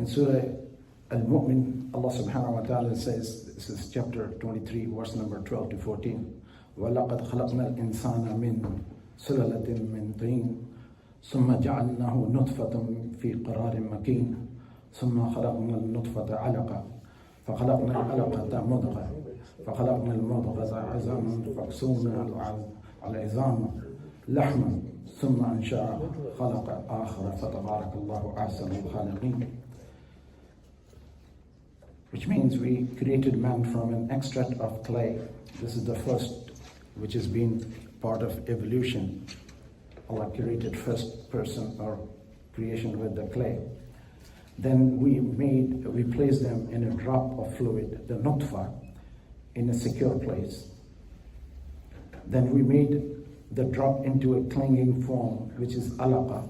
In Surah Al-Mu'min, Allah subhanahu wa ta'ala says, this is chapter 23, verse number 12 to 14, وَلَقَدْ خَلَقْنَا الْإِنسَانَ مِنْ سُلَلَةٍ مِنْ طِينٍ ثُمَّ جَعَلْنَاهُ نُطْفَةً فِي قَرَارٍ مَكِينٍ ثُمَّ خَلَقْنَا النُّطْفَةَ عَلَقَةً فَخَلَقْنَا الْعَلَقَةَ مُضْغَةً فَخَلَقْنَا الْمُضْغَةَ عِظَامًا فَكَسَوْنَا الْعِظَامَ لَحْمًا ثُمَّ أَنشَأَ خَلَقًا آخَرَ فَتَبَارَكَ اللَّهُ أَحْسَنُ الْخَالِقِينَ. Which means we created man from an extract of clay. This is the first which has been part of evolution. Allah created first person or creation with the clay. Then we placed them in a drop of fluid, the nutfa, in a secure place. Then we made the drop into a clinging form, which is alaqa,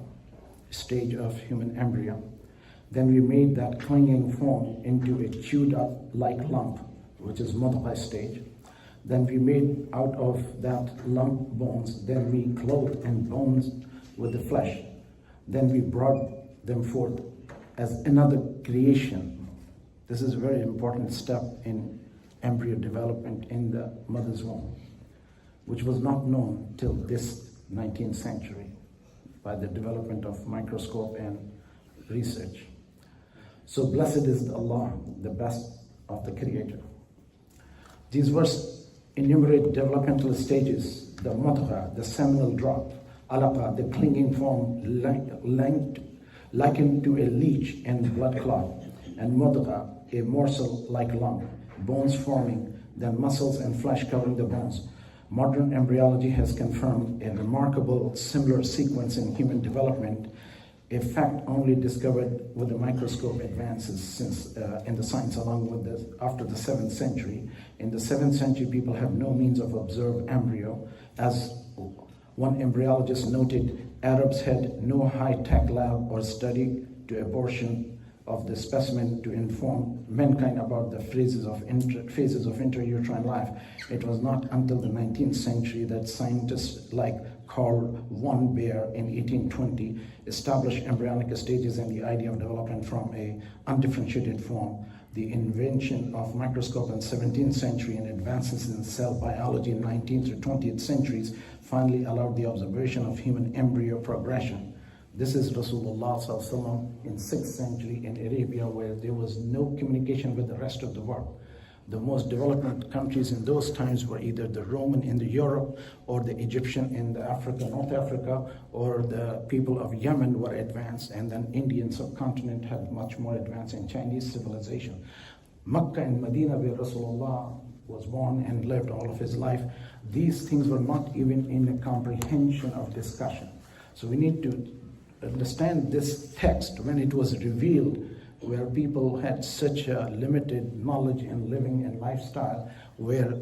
stage of human embryo. Then we made that clinging form into a chewed up like lump, which is mudghah stage. Then we made out of that lump bones. Then we clothed and bones with the flesh. Then we brought them forth as another creation. This is a very important step in embryo development in the mother's womb, which was not known till this 19th century by the development of microscope and research. So blessed is Allah, the best of the Creator. These verses enumerate developmental stages: the mudghah, the seminal drop; alaqa, the clinging form likened to a leech and blood clot; and mudghah, a morsel-like lump; bones forming, then muscles and flesh covering the bones. Modern embryology has confirmed a remarkable similar sequence in human development, a fact only discovered with the microscope advances since in the science after the 7th century. In the 7th century, people have no means of observing embryo. As one embryologist noted, Arabs had no high-tech lab or study to abortion of the specimen to inform mankind about the phases of intrauterine life. It was not until the 19th century that scientists like Carl von Baer in 1820 established embryonic stages and the idea of development from a undifferentiated form. The invention of microscope in 17th century and advances in cell biology in 19th to 20th centuries finally allowed the observation of human embryo progression. This is Rasulullah in 6th century in Arabia, where there was no communication with the rest of the world. The most developed countries in those times were either the Roman in the Europe, or the Egyptian in the Africa, North Africa, or the people of Yemen were advanced, and then Indian subcontinent had much more advanced in Chinese civilization. Makkah and Medina, where Rasulullah was born and lived all of his life, these things were not even in the comprehension of discussion. So we need to understand this text when it was revealed, where people had such a limited knowledge in living and lifestyle, where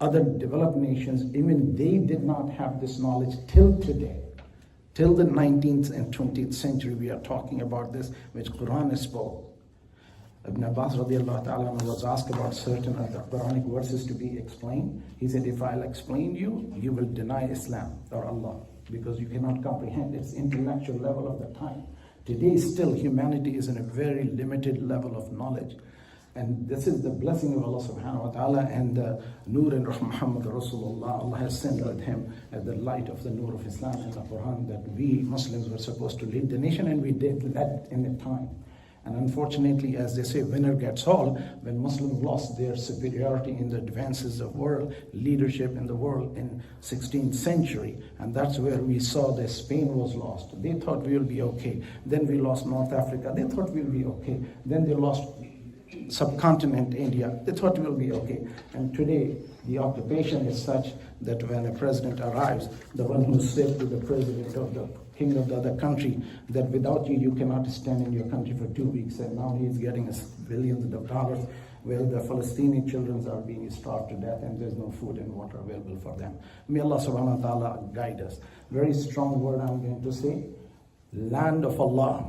other developed nations, even they did not have this knowledge till today. Till the 19th and 20th century, we are talking about this, which Quran spoke. Ibn Abbas radiallahu ta'ala was asked about certain of the Quranic verses to be explained. He said, if I'll explain you will deny Islam or Allah, because you cannot comprehend its intellectual level of the time. Today still humanity is in a very limited level of knowledge. And this is the blessing of Allah subhanahu wa ta'ala and the Nur and Rahmah Muhammad Rasulullah. Allah has sent with him as the light of the Nur of Islam and the Quran, that we Muslims were supposed to lead the nation, and we did that in a time. And unfortunately, as they say, winner gets all. When Muslims lost their superiority in the advances of world leadership in the world in 16th century, and that's where we saw that Spain was lost. They thought we will be okay. Then we lost North Africa. They thought we'll be okay. Then they lost subcontinent India. They thought we'll be okay. And today, the occupation is such that when a president arrives, the one who said to the president of the king of the other country that without you, you cannot stand in your country for 2 weeks, and now he's getting us billions of dollars, where the Palestinian children are being starved to death and there's no food and water available for them. May Allah subhanahu wa ta'ala guide us. Very strong word I'm going to say. Land of Allah.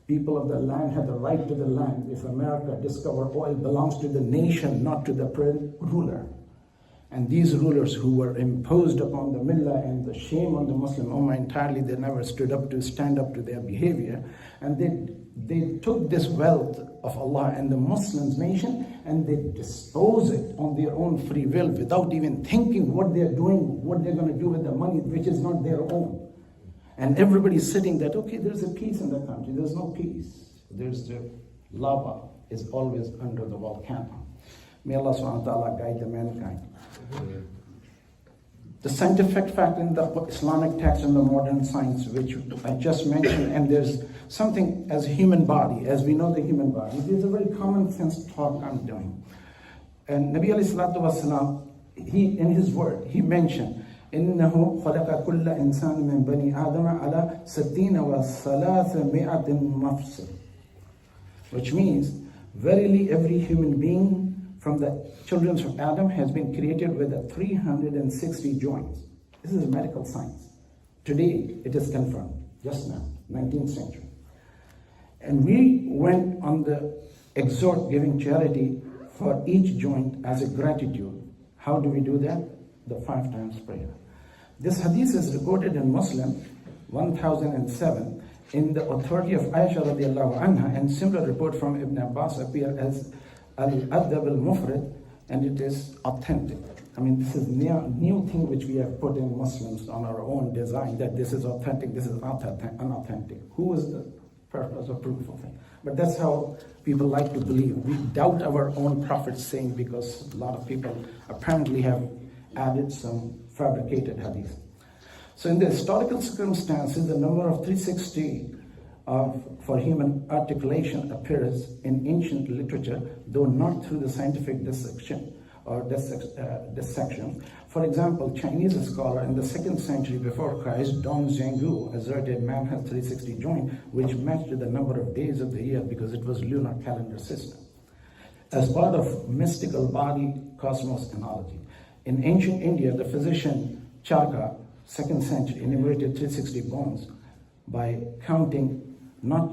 People of the land have the right to the land. If America discovered oil belongs to the nation, not to the ruler. And these rulers who were imposed upon the millah and the shame on the Muslim Ummah entirely, they never stand up to their behavior. And they took this wealth of Allah and the Muslims nation and they dispose it on their own free will without even thinking what they're doing, what they're going to do with the money, which is not their own. And everybody's sitting that, okay, there's a peace in the country. There's no peace. There's the lava is always under the volcano. May Allah subhanahu wa ta'ala guide the mankind. The scientific fact in the Islamic text and the modern science, which I just mentioned, and there's something as a human body, as we know the human body, there's a very common sense talk I'm doing. And Nabi alayhi salatu wasalam, in his word, he mentioned, إِنَّهُ خَلَقَ كُلَّ إِنسَانٍ مِّن بَنِي آدَمَ عَلَى 60 مَفْصِلٍ, which means, verily every human being from the children of Adam has been created with 360 joints. This is medical science. Today it is confirmed, just now, 19th century. And we went on the exhort giving charity for each joint as a gratitude. How do we do that? The 5 times prayer. This hadith is recorded in Muslim 1007 in the authority of Aisha radiallahu anha, and similar report from Ibn Abbas appear as Al-Adab al-Mufrid, and it is authentic. I mean, this is new thing which we have put in Muslims on our own design, that this is authentic, this is unauthentic. Who is the purpose of proof of it? But that's how people like to believe. We doubt our own prophet's saying because a lot of people apparently have added some fabricated hadith. So in the historical circumstances, the number of 360 for human articulation appears in ancient literature, though not through the scientific dissection. For example, Chinese scholar in the 2nd century before Christ, Dong Zhengu, asserted man has 360 joints, which matched the number of days of the year because it was lunar calendar system. As part of mystical body cosmos analogy, in ancient India, the physician Charka, 2nd century, enumerated 360 bones by counting not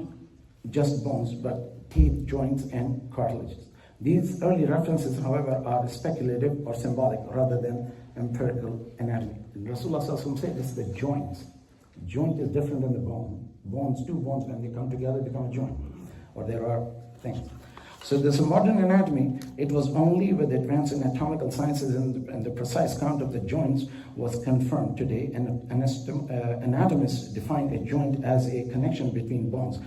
just bones, but teeth, joints, and cartilages. These early references, however, are speculative or symbolic rather than empirical anatomy. Rasulullah said this is the joints. Joint is different than the bone. Bones, 2 bones, when they come together, become a joint. Or there are things. So this modern anatomy, it was only with advanced anatomical sciences and the precise count of the joints was confirmed today. And anatomists define a joint as a connection between bones,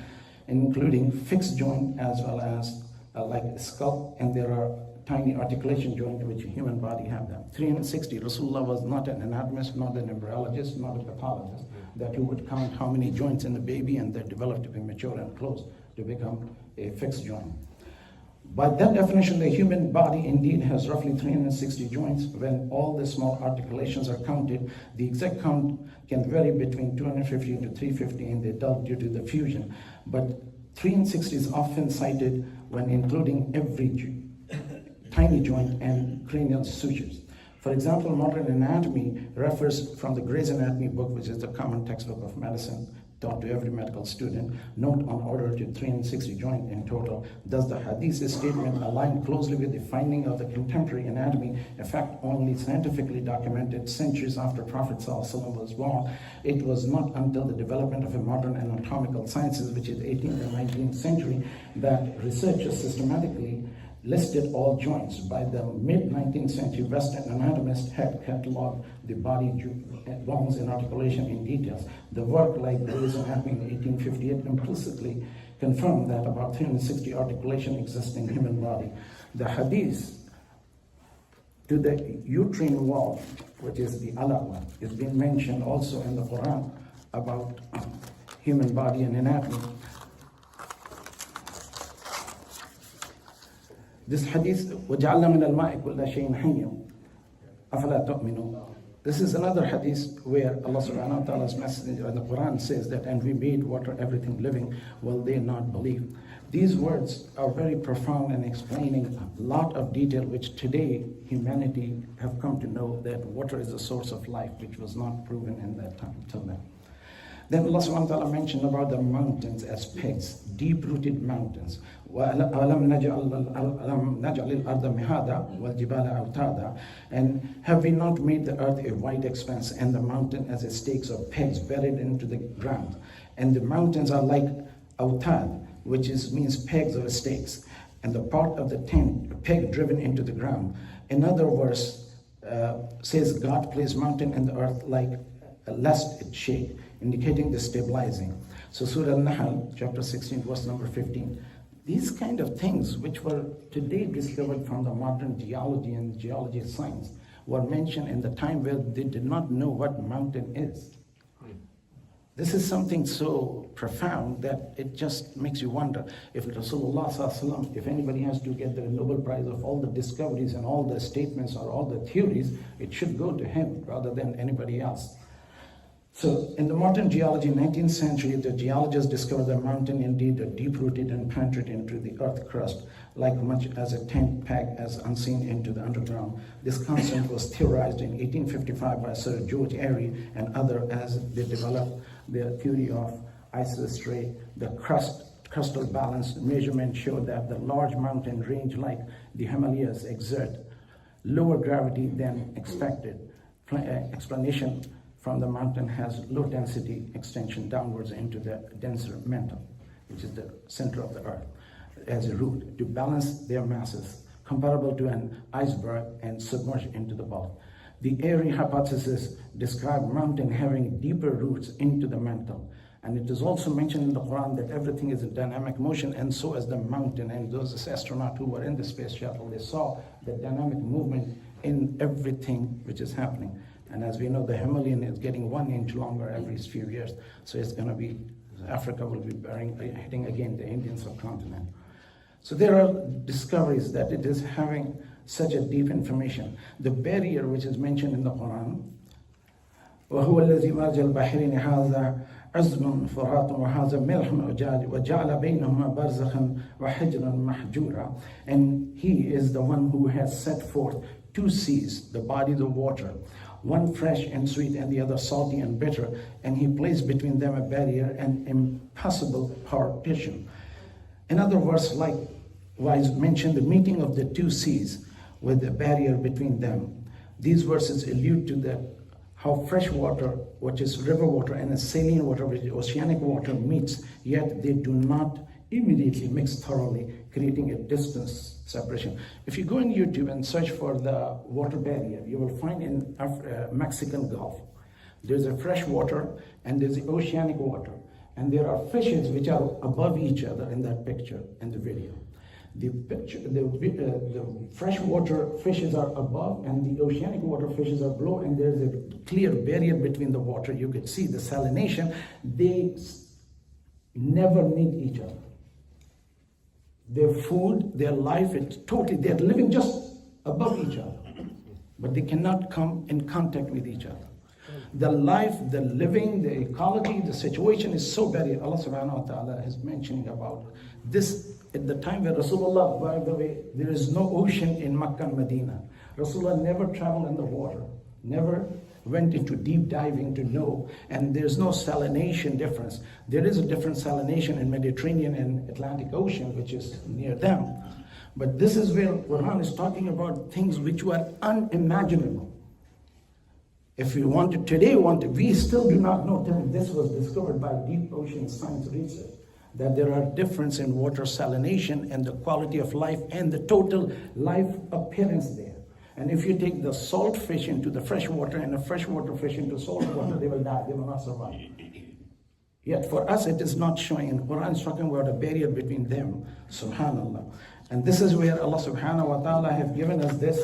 including fixed joint as well as like a skull, and there are tiny articulation joints which a human body have them. 360. Rasulullah was not an anatomist, not an embryologist, not a pathologist, that you would count how many joints in the baby and they develop to be mature and close to become a fixed joint. By that definition, the human body indeed has roughly 360 joints. When all the small articulations are counted, the exact count can vary between 250 to 350 in the adult due to the fusion. But 360 is often cited when including every tiny joint and cranial sutures. For example, Modern Anatomy refers from the Gray's Anatomy book, which is the common textbook of medicine, taught to every medical student, note on order to 360 joint in total. Does the hadith statement align closely with the finding of the contemporary anatomy, a fact only scientifically documented centuries after Prophet ﷺ was born? It was not until the development of a modern anatomical sciences, which is 18th and 19th century, that researchers systematically listed all joints. By the mid-19th century, Western anatomists had cataloged the body bones and articulation in details. The work, like Gray's Anatomy in 1858, implicitly confirmed that about 360 articulation exists in the human body. The hadith to the uterine wall, which is the alaqa, is being mentioned also in the Quran about human body and anatomy. This hadith, وَجَعَلْنَا مِنَ الْمَاءِ كُلَّ شَيْءٍ حَيٍّ أَفَلَا تُؤْمِنُونَ. This is another hadith where Allah subhanahu wa ta'ala's message in the Quran says that, and we made water everything living, will they not believe? These words are very profound and explaining a lot of detail which today humanity have come to know that water is the source of life, which was not proven in that time till then. Then Allah subhanahu wa ta'ala mentioned about the mountains as pegs, deep-rooted mountains. وَأَلَمْ نَجْعَلِ الْأَرْضَ مِهَادًا وَالْجِبَالَ أَوْتَادًا. And have we not made the earth a wide expanse and the mountain as a stakes or pegs buried into the ground? And the mountains are like autad, which means pegs or stakes, and the part of the tent, a peg driven into the ground. Another verse says God placed mountain and the earth like lest it shake, indicating the stabilizing. So Surah Al-Nahl, chapter 16, verse number 15. These kind of things, which were today discovered from the modern geology and geology science, were mentioned in the time where they did not know what mountain is. This is something so profound that it just makes you wonder if Rasulullah Sallallahu Alaihi Wasallam, if anybody has to get the Nobel Prize of all the discoveries and all the statements or all the theories, it should go to him rather than anybody else. So in the modern geology, 19th century, the geologists discovered the mountain indeed are deep-rooted and penetrate into the earth crust, like much as a tent peg as unseen into the underground. This concept was theorized in 1855 by Sir George Airy and others as they developed their theory of isostrate. The crustal balance measurement showed that the large mountain range like the Himalayas exert lower gravity than expected. Explanation from the mountain has low density extension downwards into the denser mantle, which is the center of the earth, as a root to balance their masses, comparable to an iceberg and submerge into the bulk. The Airy hypothesis described mountain having deeper roots into the mantle. And it is also mentioned in the Quran that everything is in dynamic motion, and so is the mountain. And those astronauts who were in the space shuttle, they saw the dynamic movement in everything which is happening. And as we know, the Himalayan is getting 1 inch longer every few years. So it's going to be, Africa will be hitting again the Indian subcontinent. So there are discoveries that it is having such a deep information. The barrier which is mentioned in the Quran, وَهُوَ الَّذِي مَرْجَ الْبَحْرِينِ هَذَا عَذْبٌ فُرَاتٌ وَهَذَا مِلْحٌ أُجَاجٌ وَجَعَلَ بَيْنَهُمَا بَرْزَخًا وَحِجْرًا مَحْجُورًا. And he is the one who has set forth 2 seas, the bodies of water, one fresh and sweet and the other salty and bitter, and he placed between them a barrier, an impassable partition. Another verse likewise mentioned the meeting of the 2 seas with a barrier between them. These verses allude to how fresh water, which is river water, and saline water, which is oceanic water, meets, yet they do not immediately mix thoroughly, creating a distance separation. If you go on YouTube and search for the water barrier, you will find in Mexican Gulf, there's a fresh water and there's the oceanic water. And there are fishes which are above each other in that picture and the video. The freshwater fishes are above and the oceanic water fishes are below, and there's a clear barrier between the water. You could see the salination. They never meet each other. Their food, their life, they're living just above each other. But they cannot come in contact with each other. The life, the living, the ecology, the situation is so buried. Allah subhanahu wa ta'ala is mentioning about this at the time where Rasulullah, by the way, there is no ocean in Makkah and Medina. Rasulullah never traveled in the water, never went into deep diving to know, and there's no salination difference. There is a different salination in Mediterranean and Atlantic Ocean, which is near them. But this is where Quran is talking about things which were unimaginable. If we we still do not know till this was discovered by deep ocean science research, that there are difference in water salination and the quality of life and the total life appearance there. And if you take the salt fish into the fresh water and a freshwater fish into salt water, they will die, they will not survive. Yet for us it is not showing, and Quran is talking about a barrier between them, subhanallah. And this is where Allah subhanahu wa ta'ala has given us this.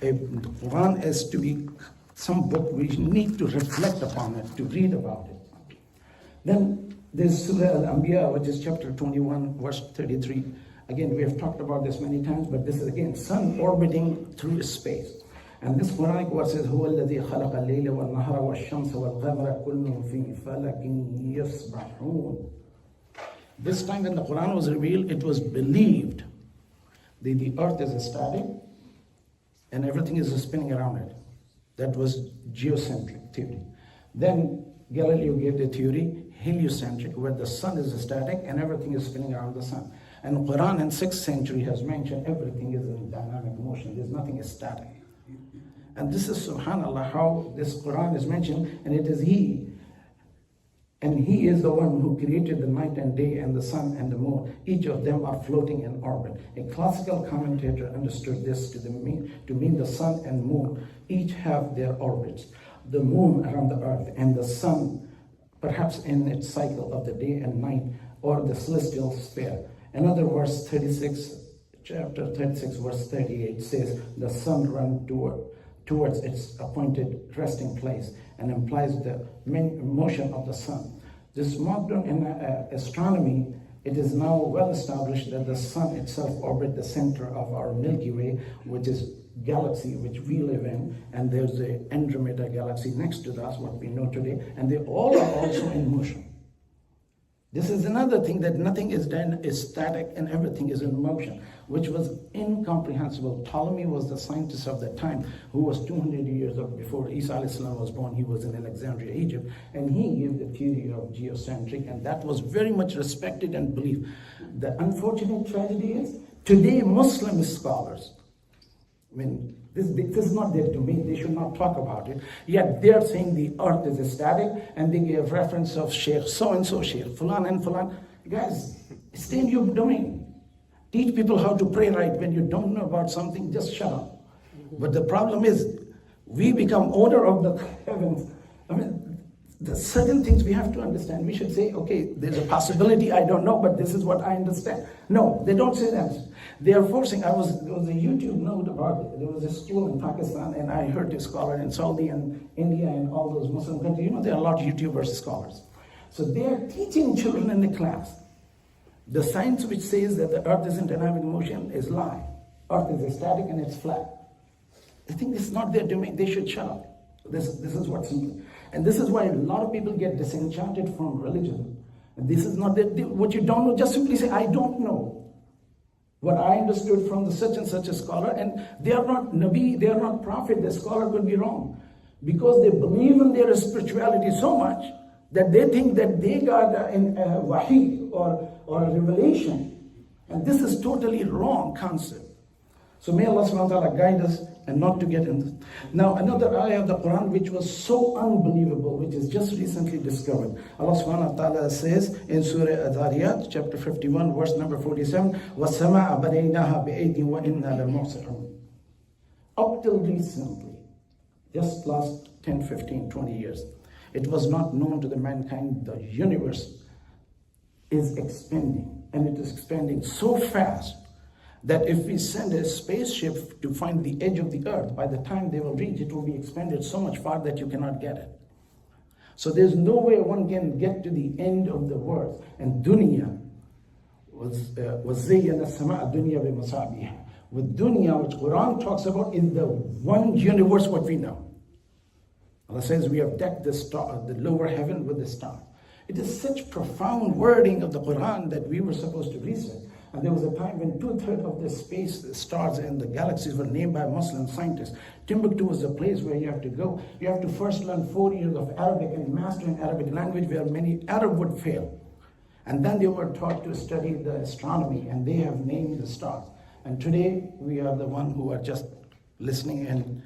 Quran is to be some book we need to reflect upon it, to read about it. Then there's Surah Al-Anbiya, which is chapter 21, verse 33. Again, we have talked about this many times, but this is again sun orbiting through space. And this Quranic verse says, هُوَ الَّذِي خَلَقَ اللَّيْلَ وَالنَّهَارَ وَالشَّمْسَ وَالْقَمَرَ كُلٌّ فِي فَلَكٍ يَسْبَحُونَ. This time when the Quran was revealed, it was believed that the earth is static and everything is spinning around it. That was geocentric theory. Then Galileo gave the theory, heliocentric, where the sun is static and everything is spinning around the sun. And Quran in 6th century has mentioned everything is in dynamic motion. There's nothing static. And this is, subhanAllah, how this Quran is mentioned, and it is He. And He is the one who created the night and day and the sun and the moon. Each of them are floating in orbit. A classical commentator understood this to mean the sun and moon each have their orbits. The moon around the earth and the sun perhaps in its cycle of the day and night, or the celestial sphere. Another verse 36, chapter 36, verse 38 says, the sun runs towards its appointed resting place, and implies the motion of the sun. This modern in astronomy, it is now well established that the sun itself orbits the center of our Milky Way, which is galaxy which we live in, and there's the Andromeda galaxy next to us, what we know today, and they all are also in motion. This is another thing, that nothing is static and everything is in motion, which was incomprehensible. Ptolemy was the scientist of that time, who was 200 years before Isa a.s. was born. He was in Alexandria, Egypt, and he gave the theory of geocentric, and that was very much respected and believed. The unfortunate tragedy is, today Muslim scholars, I mean, this is not their domain, they should not talk about it. Yet they're saying the earth is static, and they give reference of Sheikh so-and-so, Sheikh Fulan and Fulan. Guys, stay in your domain. Teach people how to pray right. When you don't know about something, just shut up. But the problem is, we become owner of the heavens. I mean, the certain things we have to understand. We should say, okay, there's a possibility, I don't know, but this is what I understand. No, they don't say that. They are forcing. There was a YouTube note about it. There was a school in Pakistan, and I heard a scholar in Saudi and India and all those Muslim countries. There are a lot of YouTubers, scholars. So they are teaching children in the class. The science which says that the earth is in dynamic motion is lie. Earth is static and it's flat. I think this is not their domain. They should shut up. This is what's simple. And this is why a lot of people get disenchanted from religion. And this is not what you don't know. Just simply say, I don't know. What I understood from the such and such a scholar, and they are not Nabi, they are not prophet. The scholar could be wrong, because they believe in their spirituality so much that they think that they got a wahi or a revelation, and this is totally wrong concept. So may Allah subhanahu wa ta'ala guide us and not to get into. Now another ayah of the Quran which was so unbelievable, which is just recently discovered. Allah subhanahu wa ta'ala says in Surah Adhariyat, chapter 51, verse number 47, وَالسَّمَاءَ بَنَيْنَاهَا بِأَيْدٍ وَإِنَّا لَمُحْسِنُونَ. Up till recently, just last 10, 15, 20 years, it was not known to the mankind the universe is expanding, and it is expanding so fast that if we send a spaceship to find the edge of the earth, by the time they will reach, it will be expanded so much far that you cannot get it. So there's no way one can get to the end of the world. And dunya was zayyana sama dunya bi masabih. With dunya, which Quran talks about, is the one universe what we know. Allah says we have decked the star, the lower heaven with the stars. It is such profound wording of the Quran that we were supposed to research. And there was a time when 2/3 of the space, the stars and the galaxies were named by Muslim scientists. Timbuktu was a place where you have to go. You have to first learn 4 years of Arabic and master an Arabic language where many Arab would fail. And then they were taught to study the astronomy, and they have named the stars. And today we are the one who are just listening, and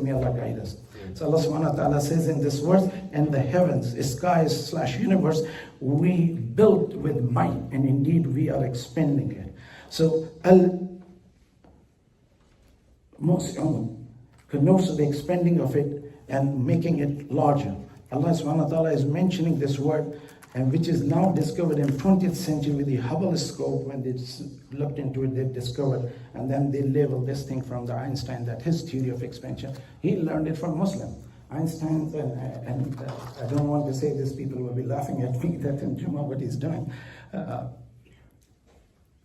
may Allah guide us. So Allah subhanahu wa ta'ala says in this verse, and the heavens, skies / universe, we built with might, and indeed we are expanding it. So al-musi'un connotes the expanding of it and making it larger. Allah subhanahu wa ta'ala is mentioning this word, and which is now discovered in 20th century with the Hubble scope. When they looked into it, they discovered, and then they labeled this thing from the Einstein, that his theory of expansion, he learned it from Muslim. Einstein, and I don't want to say this, people will be laughing at me that in Juma what he's doing.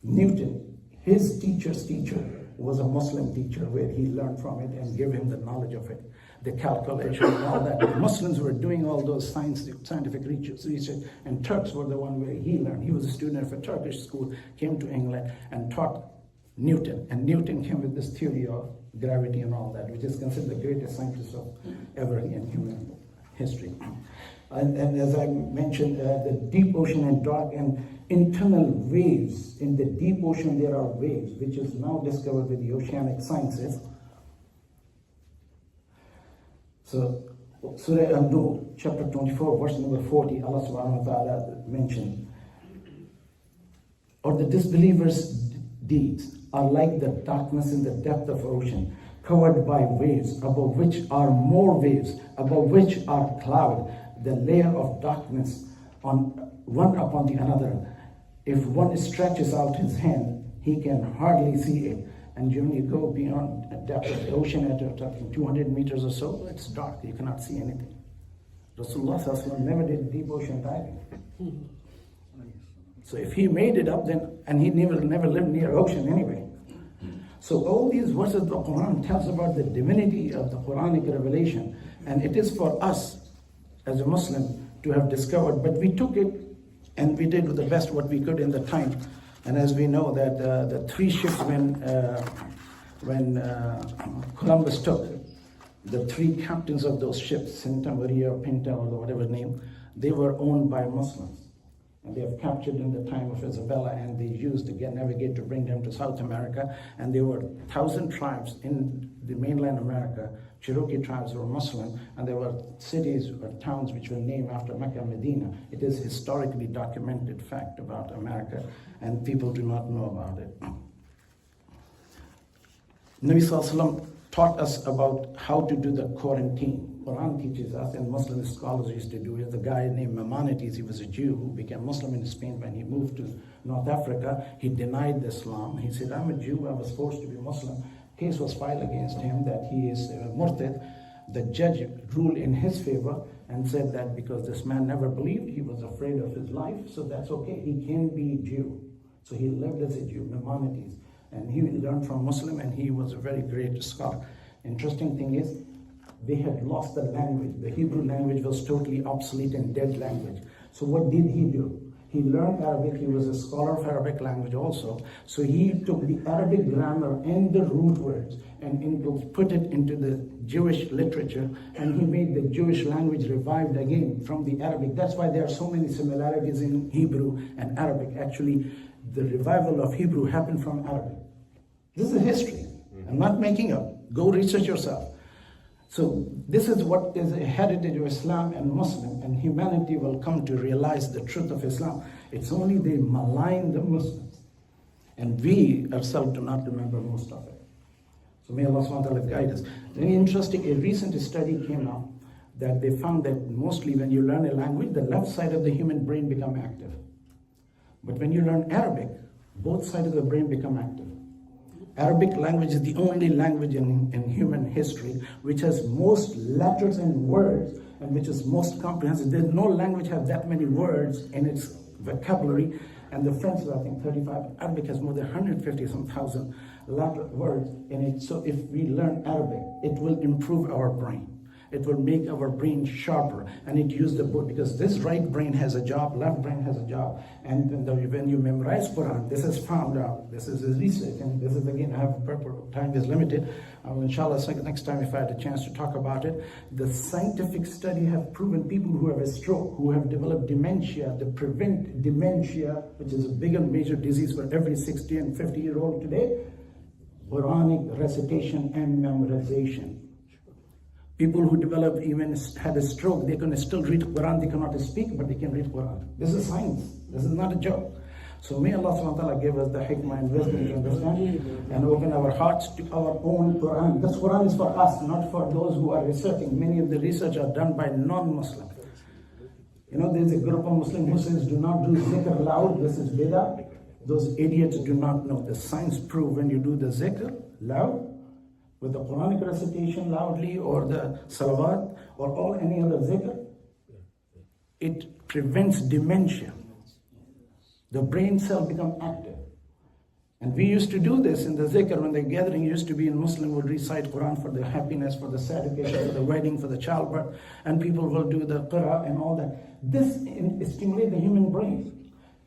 Newton, his teacher's teacher was a Muslim teacher, where he learned from it and gave him the knowledge of it, the calculation and all that. The Muslims were doing all those scientific research, and Turks were the one where he learned. He was a student of a Turkish school, came to England and taught Newton. And Newton came with this theory of gravity and all that, which is considered the greatest scientist of ever in human history. And as I mentioned, the deep ocean and dark and internal waves. In the deep ocean, there are waves, which is now discovered with the oceanic sciences. So, Surah An-Nur, chapter 24, verse number 40, Allah subhanahu wa ta'ala mentioned, or the disbelievers' deeds are like the darkness in the depth of ocean, covered by waves, above which are more waves, above which are cloud, the layer of darkness on one upon the another. If one stretches out his hand, he can hardly see it. And when you go beyond the depth of the ocean at 200 meters or so, it's dark, you cannot see anything. Rasulullah never did deep ocean diving. So if he made it up, then, and he never lived near ocean anyway. So all these verses of the Quran tells about the divinity of the Quranic revelation, and it is for us as a Muslim to have discovered, but we took it and we did the best what we could in the time. And as we know that the three ships when Columbus took, the three captains of those ships, Santa Maria, Pinta, or whatever name, they were owned by Muslims. And they have captured in the time of Isabella, and they used to navigate to bring them to South America. And there were 1,000 tribes in the mainland America. Cherokee tribes were Muslim, and there were cities or towns which were named after Mecca and Medina. It is historically documented fact about America, and people do not know about it. Nabi Sallallahu Alaihi Wasallam taught us about how to do the quarantine. Quran teaches us, and Muslim scholars used to do it. The guy named Maimonides, he was a Jew who became Muslim in Spain. When he moved to North Africa, he denied Islam. He said, I'm a Jew, I was forced to be Muslim. Case was filed against him that he is murtad. The judge ruled in his favor and said that because this man never believed, he was afraid of his life, so that's okay, he can be Jew. So he lived as a Jew, Maimonides. And he learned from Muslim, and he was a very great scholar. Interesting thing is, they had lost the language. The Hebrew language was totally obsolete and dead language. So what did he do? He learned Arabic. He was a scholar of Arabic language also. So he took the Arabic grammar and the root words and put it into the Jewish literature, and he made the Jewish language revived again from the Arabic. That's why there are so many similarities in Hebrew and Arabic. Actually, the revival of Hebrew happened from Arabic. This is history. I'm not making up. Go research yourself. So this is what is a heritage of Islam and Muslim, and humanity will come to realize the truth of Islam. It's only they malign the Muslims, and we ourselves do not remember most of it. So may Allah subhanahu wa ta'ala guide us. Very interesting, a recent study came out that they found that mostly when you learn a language, the left side of the human brain become active. But when you learn Arabic, both sides of the brain become active. Arabic language is the only language in human history which has most letters and words, and which is most comprehensive. There's no language have that many words in its vocabulary, and the French is, I think, 35. Arabic has more than 150,000 words in it. So if we learn Arabic, it will improve our brain. It will make our brain sharper, and it uses the book, because this right brain has a job, left brain has a job. And when you memorize Quran, this is found out, this is research, and this is again, I have time is limited. Inshallah, next time if I had a chance to talk about it. The scientific study have proven people who have a stroke, who have developed dementia, to prevent dementia, which is a big and major disease for every 60 and 50-year-old today, Quranic recitation and memorization. People who develop even had a stroke, they can still read Quran. They cannot speak, but they can read Quran. This is science. This is not a joke. So may Allah subhanahu wa ta'ala give us the hikmah and wisdom to understand, and open our hearts to our own Quran. This Quran is for us, not for those who are researching. Many of the research are done by non-Muslims. You know, there's a group of Muslims who says, do not do zikr loud, this is bid'ah. Those idiots do not know. The science proves when you do the zikr loud, with the Quranic recitation loudly, or the salawat, or any other zikr, it prevents dementia. The brain cell become active. And we used to do this in the zikr when the gathering used to be in Muslim would recite Quran for the happiness, for the sad occasion, for the wedding, for the childbirth, and people will do the qira and all that. This stimulates the human brain.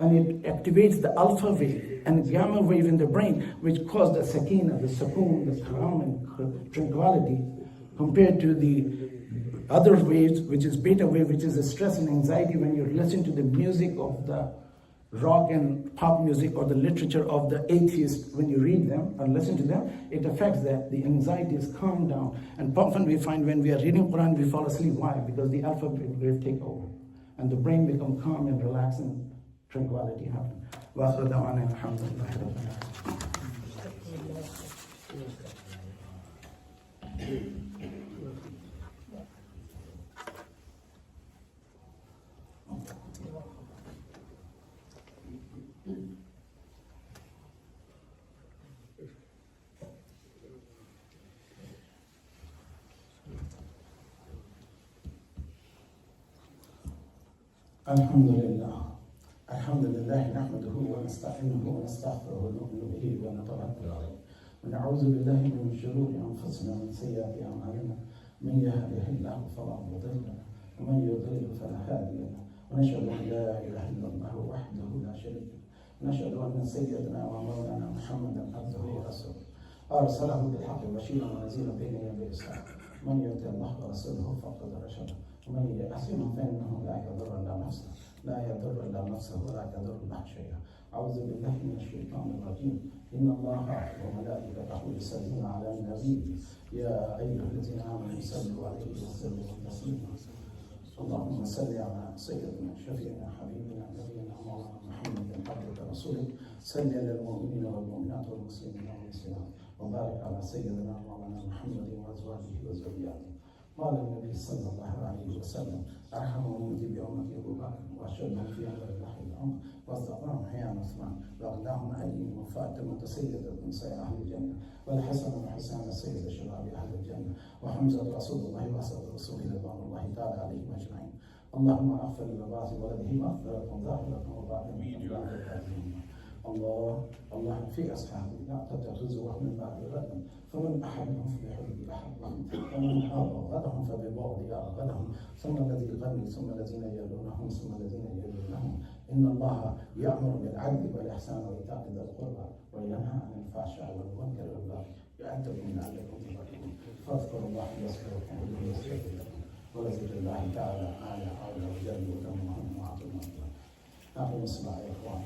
And it activates the alpha wave and gamma wave in the brain, which cause the sakina, the sukoon, the calm and tranquility, compared to the other waves, which is beta wave, which is the stress and anxiety when you listen to the music of the rock and pop music or the literature of the atheists. When you read them or listen to them, it affects that. The anxiety is calmed down. And often we find when we are reading Quran, we fall asleep. Why? Because the alpha wave take over. And the brain become calm and relaxed and tranquility happen. وآخر دعوانا الحمد لله رب الحمد لله نحمده ونستعينه ونستغفره ونؤمن به ونتوكل عليه ونعوذ بالله من شرور انفسنا ومن سيئات اعمالنا من يهده الله فلا مضل له ومن يضلل فلا هادي له ونشهد ان لا اله الا الله وحده لا شريك له ونشهد ان سيدنا ومولانا محمدا عبده ورسوله ارسله بالحق بشيرا ونذيرا بين يدي الساعه من يطع الله ورسوله فقد رشد ومن يعصهم فانه لا يضر الا نفسه ولا يضر الله شيئا. أعوذ بالله من الشيطان الرجيم. إن الله وملائكته يصلون على النبي يا أيها الذين آمنوا صلوا عليه وسلموا تسليما. اللهم صل على سيدنا شفيعنا حبيبنا نبينا مولانا محمد عبدك رسولك صل على المؤمنين والمؤمنات والمسلمين والمسلمات وبارك على سيدنا مولانا محمد وأزواجه وذرياته. قال النبي صلى الله عليه وسلم أرحم أمتي بأمتي أبو بكر وأشهدهم في أمر الله الأمر واصدقهم حيان عثمان وأغناهم علي وفاطمة سيدة نساء أهل الجنة والحسن وحسان سيد شباب أهل الجنة وحمزة رسول الله وأسد رسوله رضوان الله تعالى عليهم أجمعين. اللهم اغفر لبعض ولده مغفرة ظاهرة وباطنة. الله في أصحابه لا تتخذوا من بعد غدا فمن أحبهم فبحب أحبهم ومن أبغضهم فببغض أبغضهم ثم الذي غني ثم الذين يلونهم ثم الذين يلونهم. إن الله يأمر بالعدل والإحسان وإيتاء ذي القربى وينهى عن الفحشاء والمنكر والبغي يعظكم لعلكم تذكرون. فاذكروا الله يذكركم ويستغفر لكم ولذكر الله تعالى أعلى وجل وتمام وعظيم. أقم الصلاة يا إخوان.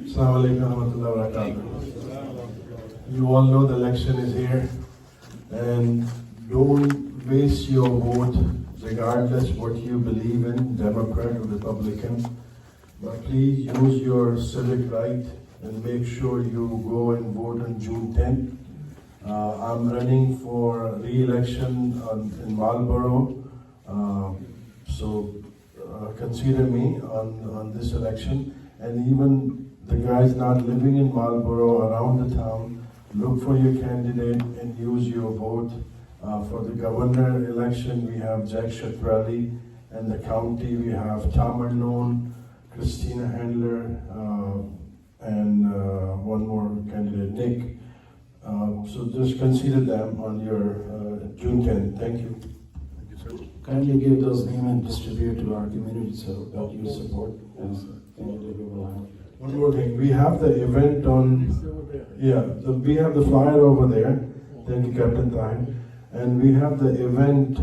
Assalamu alaikum warahmatullahi wabarakatuh. You all know the election is here, and don't waste your vote regardless what you believe in, Democrat or Republican. But please use your civic right and make sure you go and vote on June 10th. I'm running for re-election in Marlborough, so consider me on this election. And even the guys not living in Marlborough, around the town, look for your candidate and use your vote. For the governor election, we have Jack Shatrali, and the county we have Tom Arnone, Christina Handler, and one more candidate, Nick. So just consider them on your June 10th. Thank you. Thank you, sir. Kindly give those names and distribute to our community so that you support as candidate we will have. One more thing, we have the event on, we have the flyer over there. Thank you, Captain Time. And we have the event